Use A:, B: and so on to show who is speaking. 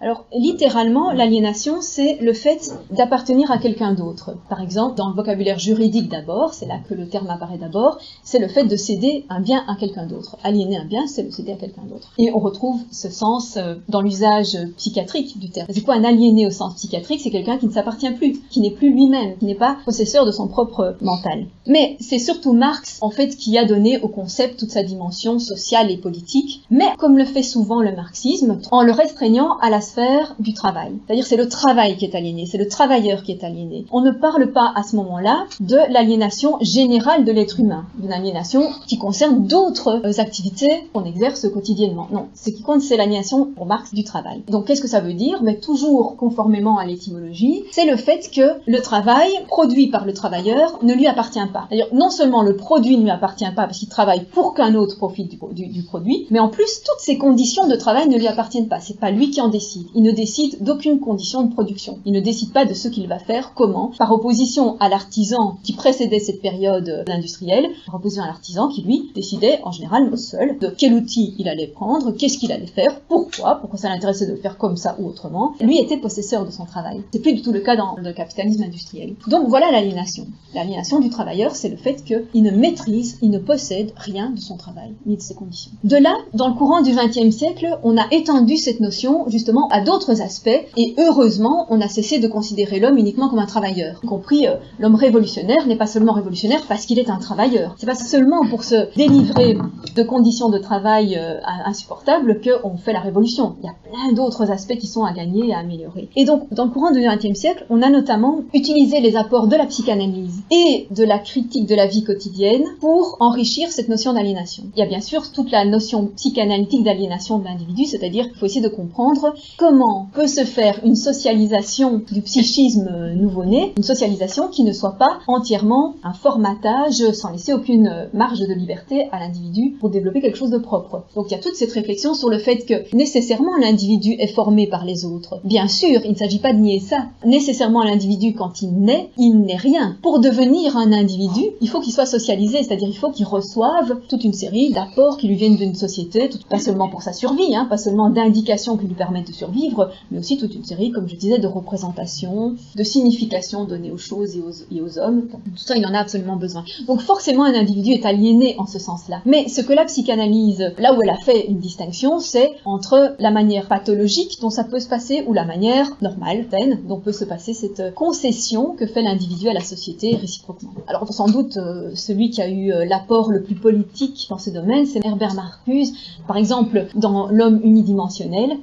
A: Alors, littéralement, l'aliénation, c'est le fait d'appartenir à quelqu'un d'autre. Par exemple, dans le vocabulaire juridique d'abord, c'est là que le terme apparaît d'abord, c'est le fait de céder un bien à quelqu'un d'autre. Aliéner un bien, c'est le céder à quelqu'un d'autre. Et on retrouve ce sens dans l'usage psychiatrique du terme. C'est quoi un aliéné au sens psychiatrique? C'est quelqu'un qui ne s'appartient plus, qui n'est plus lui-même, qui n'est pas possesseur de son propre mental. Mais c'est surtout Marx, en fait, qui a donné au concept toute sa dimension sociale et politique, mais comme le fait souvent le marxisme, en le restreignant à la sphère du travail. C'est-à-dire c'est le travail qui est aliéné, c'est le travailleur qui est aliéné. On ne parle pas à ce moment-là de l'aliénation générale de l'être humain, d'une aliénation qui concerne d'autres activités qu'on exerce quotidiennement. Non, ce qui compte c'est l'aliénation pour Marx du travail. Donc qu'est-ce que ça veut dire? Mais toujours conformément à l'étymologie, c'est le fait que le travail produit par le travailleur ne lui appartient pas. C'est-à-dire non seulement le produit ne lui appartient pas parce qu'il travaille pour qu'un autre profite du produit, mais en plus toutes ces conditions de travail ne lui appartiennent pas. C'est pas lui qui en décide. Il ne décide d'aucune condition de production. Il ne décide pas de ce qu'il va faire, comment, par opposition à l'artisan qui précédait cette période industrielle, par opposition à l'artisan qui, lui, décidait en général seul de quel outil il allait prendre, qu'est-ce qu'il allait faire, pourquoi ça l'intéressait de le faire comme ça ou autrement. Lui était possesseur de son travail. C'est plus du tout le cas dans le capitalisme industriel. Donc voilà l'aliénation. L'aliénation du travailleur, c'est le fait qu'il ne maîtrise, il ne possède rien de son travail, ni de ses conditions. De là, dans le courant du XXe siècle, on a étendu cette notion justement à d'autres aspects, et heureusement, on a cessé de considérer l'homme uniquement comme un travailleur. Y compris, l'homme révolutionnaire n'est pas seulement révolutionnaire parce qu'il est un travailleur. C'est pas seulement pour se délivrer de conditions de travail insupportables qu'on fait la révolution. Il y a plein d'autres aspects qui sont à gagner et à améliorer. Et donc, dans le courant du XXe siècle, on a notamment utilisé les apports de la psychanalyse et de la critique de la vie quotidienne pour enrichir cette notion d'aliénation. Il y a bien sûr toute la notion psychanalytique d'aliénation de l'individu, c'est-à-dire qu'il faut essayer de comprendre comment peut se faire une socialisation du psychisme nouveau-né, une socialisation qui ne soit pas entièrement un formatage sans laisser aucune marge de liberté à l'individu pour développer quelque chose de propre. Donc il y a toute cette réflexion sur le fait que nécessairement l'individu est formé par les autres. Bien sûr, il ne s'agit pas de nier ça. Nécessairement l'individu, quand il naît rien. Pour devenir un individu, il faut qu'il soit socialisé, c'est-à-dire il faut qu'il reçoive toute une série d'apports qui lui viennent d'une société, pas seulement pour sa survie, pas seulement d'indications qui lui permettent de survivre, mais aussi toute une série, comme je disais, de représentations, de significations données aux choses et aux hommes. Tout ça, il en a absolument besoin. Donc forcément, un individu est aliéné en ce sens-là. Mais ce que la psychanalyse, là où elle a fait une distinction, c'est entre la manière pathologique dont ça peut se passer ou la manière normale, saine, dont peut se passer cette concession que fait l'individu à la société réciproquement. Alors sans doute, celui qui a eu l'apport le plus politique dans ce domaine, c'est Herbert Marcuse. Par exemple, dans L'homme unidimensionnel,